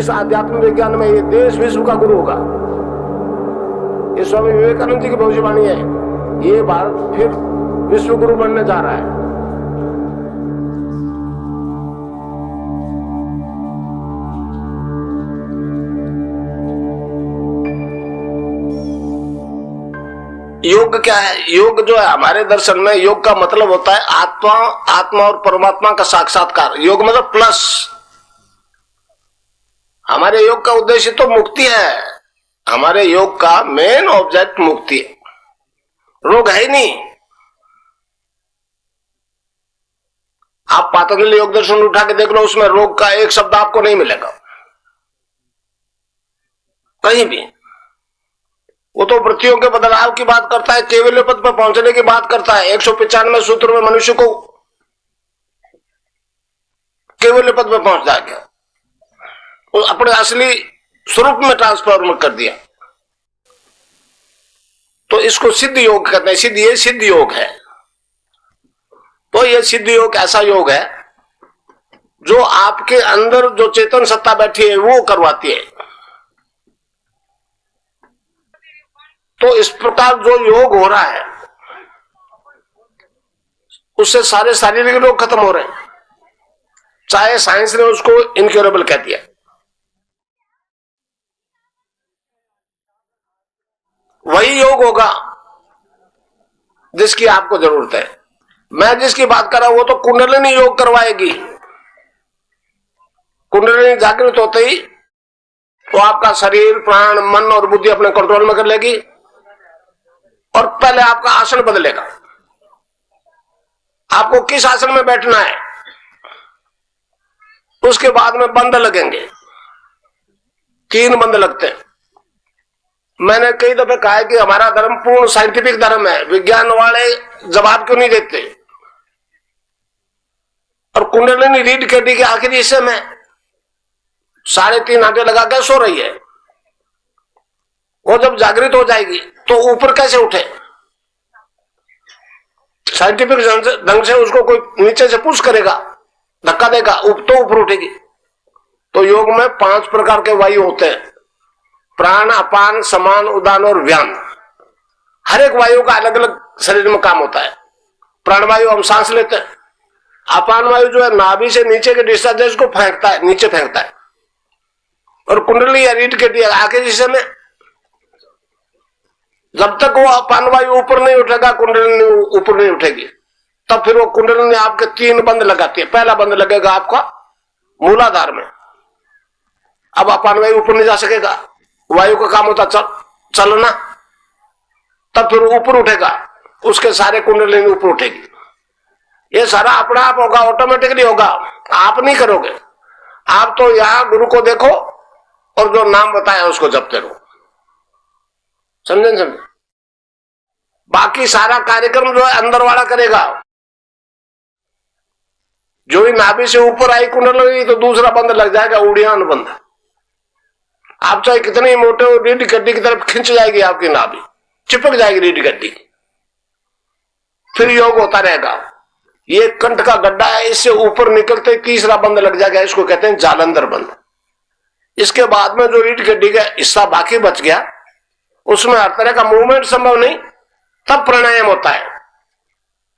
इस आध्यात्म विज्ञान में ये देश विश्व का गुरु होगा। ये स्वामी विवेकानंद जी की भविष्यवाणी है। ये भारत फिर विश्व गुरु बनने जा रहा है। योग क्या है? योग जो है हमारे दर्शन में, योग का मतलब होता है आत्मा और परमात्मा का साक्षात्कार। योग मतलब प्लस। हमारे योग का उद्देश्य तो मुक्ति है। हमारे योग का मेन ऑब्जेक्ट मुक्ति है, रोग है ही नहीं। आप पातंजलि योग दर्शन उठा के देख लो, उसमें रोग का एक शब्द आपको नहीं मिलेगा कहीं भी। वो तो वृत्तियों के बदलाव की बात करता है, केवल पद पर पहुंचने की बात करता है। 195 सूत्र में मनुष्य को केवल पद पर पहुंच जाएगा, वो अपने असली स्वरूप में ट्रांसफॉर्म कर दिया। तो इसको सिद्ध योग कहते हैं। सिद्ध, ये सिद्ध योग है। तो ये सिद्ध योग ऐसा योग है जो आपके अंदर जो चेतन सत्ता बैठी है वो करवाती है। तो इस प्रकार जो योग हो रहा है उससे सारे शारीरिक रोग खत्म हो रहे हैं, चाहे साइंस ने उसको इनक्योरेबल कह दिया। वही योग होगा जिसकी आपको जरूरत है। मैं जिसकी बात कर रहा हूं वो तो कुंडलिनी योग करवाएगी। कुंडलिनी जागृत होते ही वो आपका शरीर, प्राण, मन और बुद्धि अपने कंट्रोल में कर लेगी और पहले आपका आसन बदलेगा। आपको किस आसन में बैठना है उसके बाद में बंद लगेंगे। 3 बंद लगते हैं। मैंने कई दफे कहा है कि हमारा धर्म पूर्ण साइंटिफिक धर्म है। विज्ञान वाले जवाब क्यों नहीं देते? और कुंडलिनी रीढ़ की हड्डी के आखिरी हिस्से में 3.5 आंटे लगा के सो रही है। वो जब जागृत हो जाएगी तो ऊपर कैसे उठे? साइंटिफिक ढंग से उसको कोई नीचे से पुश करेगा, धक्का देगा, तो ऊपर उठेगी। तो योग में 5 प्रकार के वायु होते हैं, प्राण, अपान, समान, उदान और व्यान। हर एक वायु का अलग अलग शरीर में काम होता है। प्राणवायु हम सांस लेते हैं। अपान वायु जो है नाभि से नीचे के डिस्चार्ज को फेंकता है, नीचे फेंकता है। और कुंडली या रीढ़ के आखिरी हिस्से में जब तक वो अपान वायु ऊपर नहीं उठेगा, कुंडलिनी ऊपर नहीं उठेगी, तब फिर वो कुंडलिनी आपके 3 बंद लगाती है। पहला बंद लगेगा आपका मूलाधार में। अब अपान वायु ऊपर नहीं जा सकेगा, वायु का काम होता चलना, तब फिर ऊपर उठेगा, उसके सारे कुंडलिनी ऊपर उठेगी। ये सारा अपना आप होगा, ऑटोमेटिकली होगा, आप नहीं करोगे। आप तो यहां गुरु को देखो और जो नाम बताया उसको जपते रहो। समझे? बाकी सारा कार्यक्रम जो है अंदर वाला करेगा। जो ही नाभि से ऊपर आई कुंडलिनी तो दूसरा बंद लग जाएगा, उड़ियान बंद। आप चाहे कितने मोटे हो, रीढ़ की हड्डी की तरफ खिंच जाएगी आपकी नाभि, चिपक जाएगी रीढ़ की हड्डी, फिर योग होता रहेगा। ये कंठ का गड्ढा है, इससे ऊपर निकलते तीसरा बंद लग जाएगा, इसको कहते हैं जालंधर बंद। इसके बाद में जो रीढ़ की हड्डी का हिस्सा बाकी बच गया उसमें हर तरह का मूवमेंट संभव नहीं, तब प्राणायाम होता है।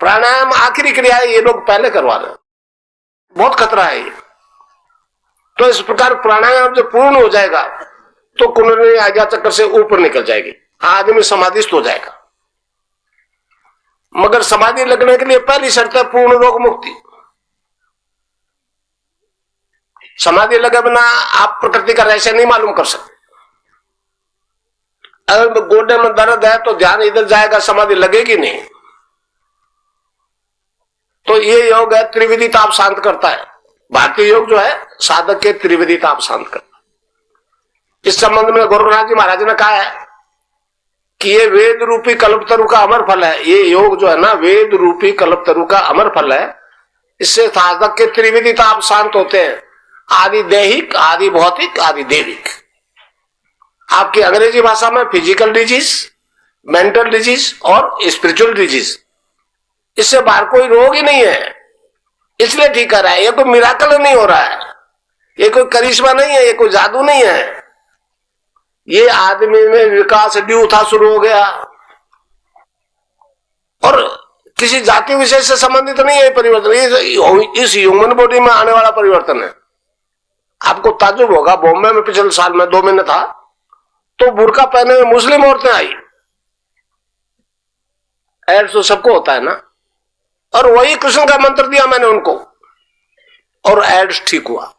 प्राणायाम आखिरी क्रिया है, ये लोग पहले करवा रहे हैं, बहुत खतरा है ये। तो इस प्रकार प्राणायाम जब पूर्ण हो जाएगा तो कुंडलिनी आज्ञा चक्र से ऊपर निकल जाएगी, आदमी समाधिस्थ हो जाएगा। मगर समाधि लगने के लिए पहली शर्त है पूर्ण रोग मुक्ति। समाधि लगे बिना आप प्रकृति का रहस्य नहीं मालूम कर सकते। अगर गोडे में दर्द है तो ध्यान इधर जाएगा, समाधि लगेगी नहीं। तो ये योग है, त्रिविधि ताप शांत करता है। भारतीय योग जो है साधक के त्रिविधि ताप शांत करता है। इस संबंध में गोरखनाथ जी महाराज ने कहा है कि ये वेद रूपी कल्पतरु का अमर फल है। ये योग जो है ना, वेद रूपी कल्पतरु का अमर फल है। इससे साधक के त्रिविधि ताप शांत होते हैं, आदि दैहिक, आदि भौतिक, आदि देविक। आपकी अंग्रेजी भाषा में फिजिकल डिजीज, मेंटल डिजीज और स्पिरिचुअल डिजीज, इससे बाहर कोई रोग ही नहीं है। इसलिए ठीक कर रहा है, ये कोई मिराकल नहीं हो रहा है। ये कोई करिश्मा नहीं है, ये कोई जादू नहीं है। ये आदमी में विकास ड्यू था, शुरू हो गया। और किसी जाति विशेष से संबंधित नहीं है परिवर्तन, इस ह्यूमन बॉडी में आने वाला परिवर्तन है। आपको ताज्जुब होगा, बॉम्बे में पिछले साल में 2 महीने था तो बुर्का पहने हुए मुस्लिम औरतें आई। एड्स तो सबको होता है ना, और वही कृष्ण का मंत्र दिया मैंने उनको, और एड्स ठीक हुआ।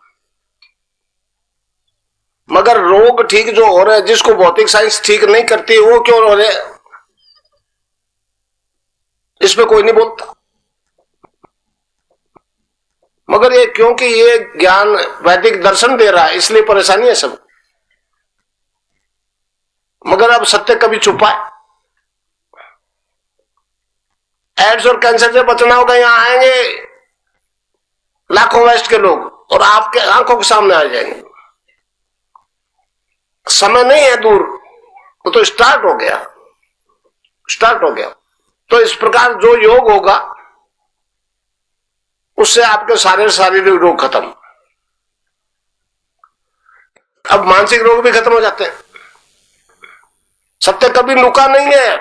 मगर रोग ठीक जो हो रहे हैं, जिसको भौतिक साइंस ठीक नहीं करती, वो क्यों हो रहे, इस पे कोई नहीं बोलता। मगर ये क्योंकि ये ज्ञान वैदिक दर्शन दे रहा है, इसलिए परेशानी है सब। मगर अब सत्य कभी छुपा है। एड्स और कैंसर से बचना होगा, यहां आएंगे लाखों वेस्ट के लोग और आपके आंखों के सामने आ जाएंगे। समय नहीं है दूर, वो तो स्टार्ट हो गया, स्टार्ट हो गया। तो इस प्रकार जो योग होगा उससे आपके सारे शारीरिक रोग खत्म। अब मानसिक रोग भी खत्म हो जाते हैं। सत्य कभी लुका नहीं है,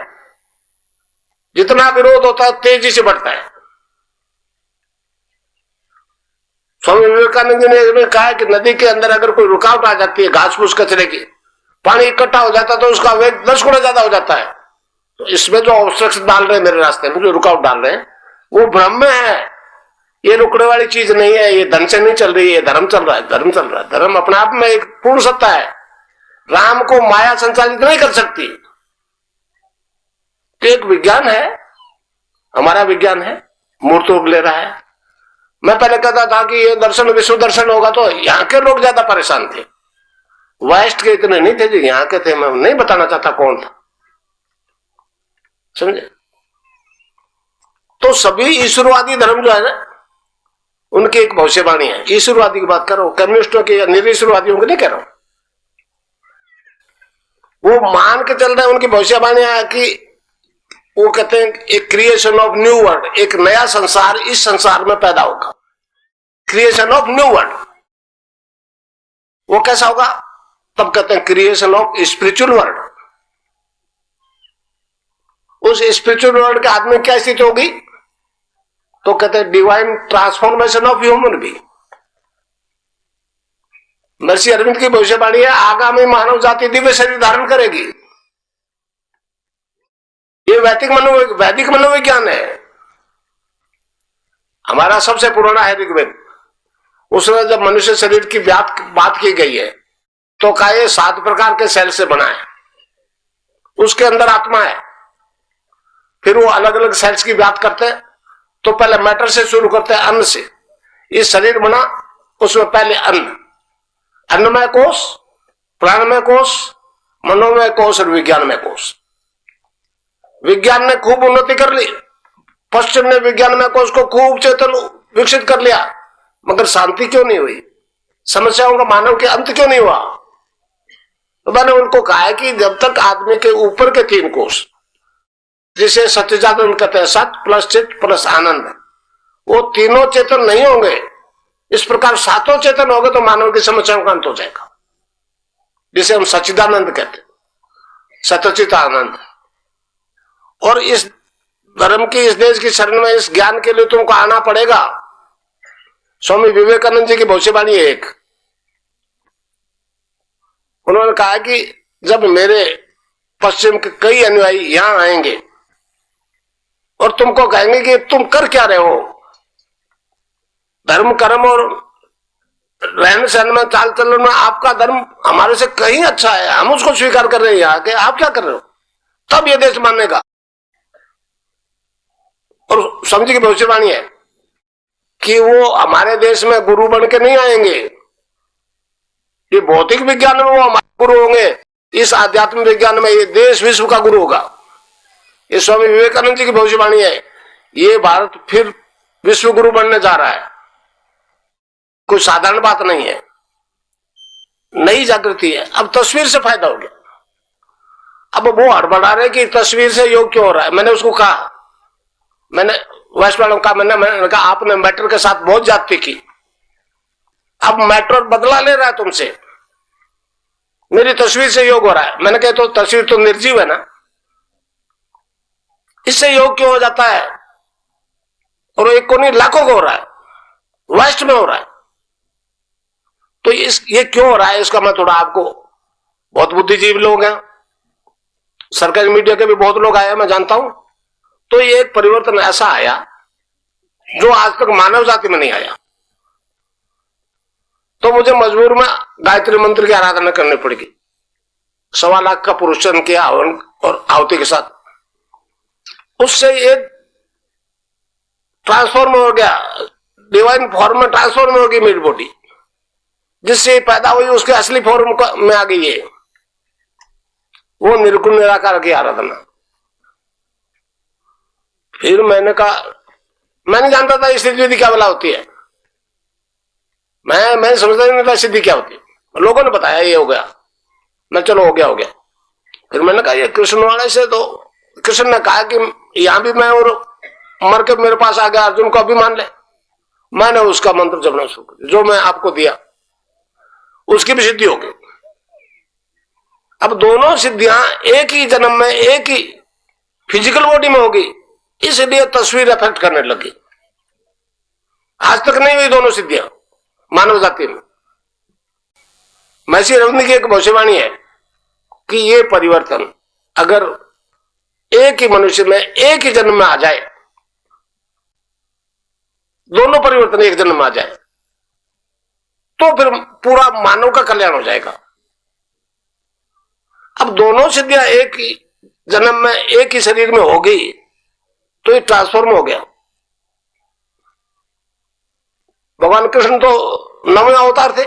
जितना विरोध होता है तेजी से बढ़ता है। स्वामी विवेकानंद जी ने कहा कि नदी के अंदर अगर कोई रुकावट आ जाती है, घास फूस कचरे की, पानी इकट्ठा हो जाता है तो उसका वेग 10 गुना ज्यादा हो जाता है। तो इसमें जो ऑब्स्ट्रक्शन डाल रहे हैं मेरे रास्ते में, जो रुकावट डाल रहे हैं, वो भ्रम में है। ये रुकने वाली चीज नहीं है, ये धन से नहीं चल रही है, धर्म चल रहा है, धर्म चल रहा है। धर्म अपने आप में एक पूर्ण सत्ता है, राम को माया संचालित नहीं कर सकती। तो एक विज्ञान है, हमारा विज्ञान है, मूर्त रूप ले रहा है। मैं पहले कहता था कि ये दर्शन विश्व दर्शन होगा तो यहाँ के लोग ज्यादा परेशान थे, वेस्ट के इतने नहीं थे जो यहाँ के थे। मैं नहीं बताना चाहता कौन था, समझे। तो सभी ईश्वरवादी धर्म जो है ना, उनकी एक भविष्यवाणी है। ईश्वरवादी की बात कर रहा हूं, कम्युनिस्टों की या निरीश्वरवादियों की नहीं कह रहा हूं। वो मान के चल रहे हैं, उनकी भविष्यवाणी है कि वो कहते हैं एक क्रिएशन ऑफ न्यू वर्ल्ड, एक नया संसार इस संसार में पैदा होगा। क्रिएशन ऑफ न्यू वर्ल्ड, वो कैसा होगा? तब कहते हैं क्रिएशन ऑफ स्पिरिचुअल वर्ल्ड। उस स्पिरिचुअल वर्ल्ड के आदमी क्या स्थिति होगी? तो कहते हैं divine transformation of human being. महर्षि अरविंद की भविष्यवाणी है, आगामी मानव जाति दिव्य शरीर धारण करेगी। ये वैदिक मनोविज्ञान है। हमारा सबसे पुराना है ऋग्वेद। उसमें जब मनुष्य शरीर की बात की गई है तो कहा ये 7 प्रकार के सेल से बना है, उसके अंदर आत्मा है। फिर वो अलग अलग सेल्स की बात करते हैं। तो पहले मैटर से शुरू करते हैं, अन्न से। ये शरीर बना, उसमें पहले अन्न, अन्नमय कोश, प्राणमय कोश, मनोमय कोश और विज्ञानमय कोश। विज्ञान ने खूब उन्नति कर ली, पश्चिम ने विज्ञानमय कोश को खूब चेतन विकसित कर लिया, मगर शांति क्यों नहीं हुई? समस्याओं का मानव के अंत क्यों नहीं हुआ? तो मैंने उनको कहा है कि जब तक आदमी के ऊपर के 3 कोश, जिसे सच्चिदानंद कहते हैं, सत प्लस चित प्लस आनंद, वो तीनों चेतन नहीं होंगे, इस प्रकार 7 चेतन होंगे तो मानव की समस्याओं का अंत हो जाएगा, जिसे हम सच्चिदानंद कहते हैं, सतचित आनंद। और इस धर्म की, इस देश की शरण में, इस ज्ञान के लिए तुमको आना पड़ेगा। स्वामी विवेकानंद जी की भविष्यवाणी है एक। उन्होंने कहा कि जब मेरे पश्चिम के कई अनुयायी यहां आएंगे और तुमको कहेंगे कि तुम कर क्या रहे हो, धर्म कर्म और रहन सहन में, चाल चलन में आपका धर्म हमारे से कहीं अच्छा है, हम उसको स्वीकार कर रहे हैं, यहाँ के आप क्या कर रहे हो, तब ये देश मानेगा। और स्वामी जी की भविष्यवाणी है कि वो हमारे देश में गुरु बन के नहीं आएंगे, ये भौतिक विज्ञान में वो हमारे गुरु होंगे, इस आध्यात्मिक विज्ञान में ये देश विश्व का गुरु होगा। ये स्वामी विवेकानंद जी की भविष्यवाणी है। ये भारत फिर विश्व गुरु बनने जा रहा है, कोई साधारण बात नहीं है, नई जागृति है। अब तस्वीर से फायदा हो गया। अब वो हड़बड़ा रहे कि तस्वीर से योग क्यों हो रहा है। मैंने उसको कहा, मैंने वेस्ट वालों का मैंने कहा आपने मैटर के साथ बहुत ज्यादती की, अब मेट्रो बदला ले रहा है तुमसे, मेरी तस्वीर से योग हो रहा है। मैंने कहा तो तस्वीर तो निर्जीव है ना, इससे योग क्यों हो जाता है? और एक को नहीं लाखों को हो रहा है, वेस्ट में हो रहा है। तो ये क्यों हो रहा है, इसका मैं थोड़ा आपको, बहुत बुद्धिजीवी लोग हैं, सरकारी मीडिया के भी बहुत लोग आए हैं, मैं जानता हूं। तो ये एक परिवर्तन ऐसा आया जो आज तक मानव जाति में नहीं आया। तो मुझे मजबूर में गायत्री मंत्र की आराधना करनी पड़ेगी। 1.25 लाख का पुरुषन किया हवन और आहुति के साथ, उससे एक ट्रांसफॉर्म हो गया, डिवाइन फॉर्म में ट्रांसफॉर्म हो गई मेरी बॉडी, जिससे पैदा हुई उसके असली फॉर्म में आ गई है, वो निर्गुण निराकार की आराधना। फिर मैंने कहा, मैं नहीं जानता था सिद्धि विधि क्या बला होती है, मैं समझता नहीं था सिद्धि क्या होती है। लोगों ने बताया ये हो गया, मैं चलो हो गया। फिर मैंने कहा ये कृष्ण वाले से, तो कृष्ण ने कहा कि यहां भी मैं और मर के मेरे पास आ गया, अर्जुन को अभी मान ले। मैंने उसका मंत्र जपना शुरू कर, जो मैं आपको दिया उसकी भी सिद्धि हो गई। अब दोनों सिद्धियां एक ही जन्म में एक ही फिजिकल बॉडी में होगी, इसलिए तस्वीर इफेक्ट करने लगी। आज तक नहीं हुई दोनों सिद्धियां मानव जाति में। महर्षि अरविंद की एक भविष्यवाणी है कि ये परिवर्तन अगर एक ही मनुष्य में एक ही जन्म में आ जाए, दोनों परिवर्तन एक जन्म में आ जाए, तो फिर पूरा मानव का कल्याण हो जाएगा। अब दोनों सिद्धियां एक ही जन्म में एक ही शरीर में हो गई, तो ये ट्रांसफॉर्म हो गया। भगवान कृष्ण तो 9वें अवतार थे,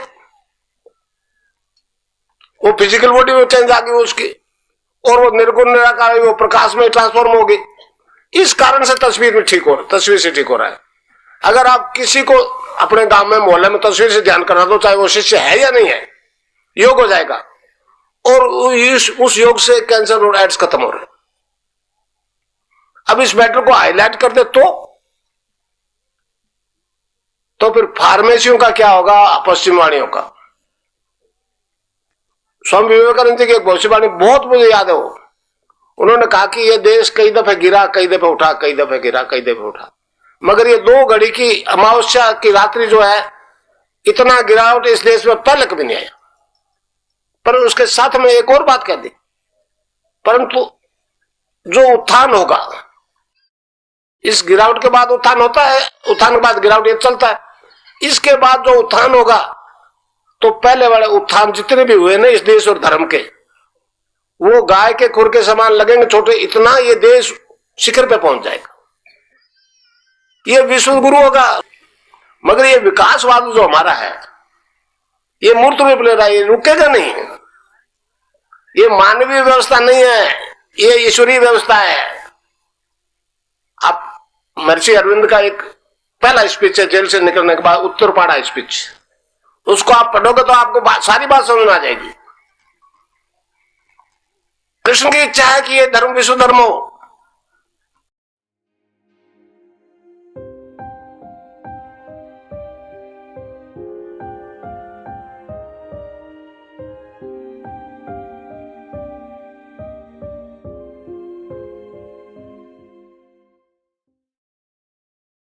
वो फिजिकल बॉडी में चेंज आ गई उसकी, और वो निर्गुण निराकार वो प्रकाश में ट्रांसफॉर्म हो गई। इस कारण से तस्वीर से ठीक हो रहा है। अगर आप किसी को अपने गांव में मोहल्ले में तस्वीर से ध्यान करा दो, चाहे वो शिष्य है या नहीं है, योग हो जाएगा। और उस योग से कैंसर और एड्स खत्म हो रहे। अब इस मैटर को हाईलाइट कर दे तो फिर फार्मेसियों का क्या होगा, पश्चिमवाणियों का। स्वामी विवेकानंद जी की एक भविष्यवाणी बहुत मुझे याद है। उन्होंने कहा कि यह देश कई दफे गिरा, कई दफे उठा, कई दफे गिरा, कई दफे उठा, मगर ये 2 घड़ी की अमावस्या की रात्रि जो है, इतना गिरावट इस देश में पहले कभी नहीं आया। पर उसके साथ में एक और बात कह दी, परंतु जो उत्थान होगा, इस गिरावट के बाद उत्थान होता है, उत्थान के बाद गिरावट ये चलता है। इसके बाद जो उत्थान होगा, तो पहले वाले उत्थान जितने भी हुए ना इस देश और धर्म के, वो गाय के खुर के समान लगेंगे छोटे, इतना ये देश शिखर पे पहुंच जाएगा। ये विश्व गुरु होगा। मगर ये विकासवाद जो हमारा है, ये मूर्त रूप ले रहा है, ये रुकेगा नहीं। ये मानवीय व्यवस्था नहीं है, ये ईश्वरीय व्यवस्था है। आप महर्षि अरविंद का एक पहला स्पीच है जेल से निकलने के बाद, उत्तरपाड़ा स्पीच, उसको आप पढ़ोगे तो आपको सारी बात समझ में आ जाएगी। कृष्ण की इच्छा है कि ये धर्म विश्व धर्म हो,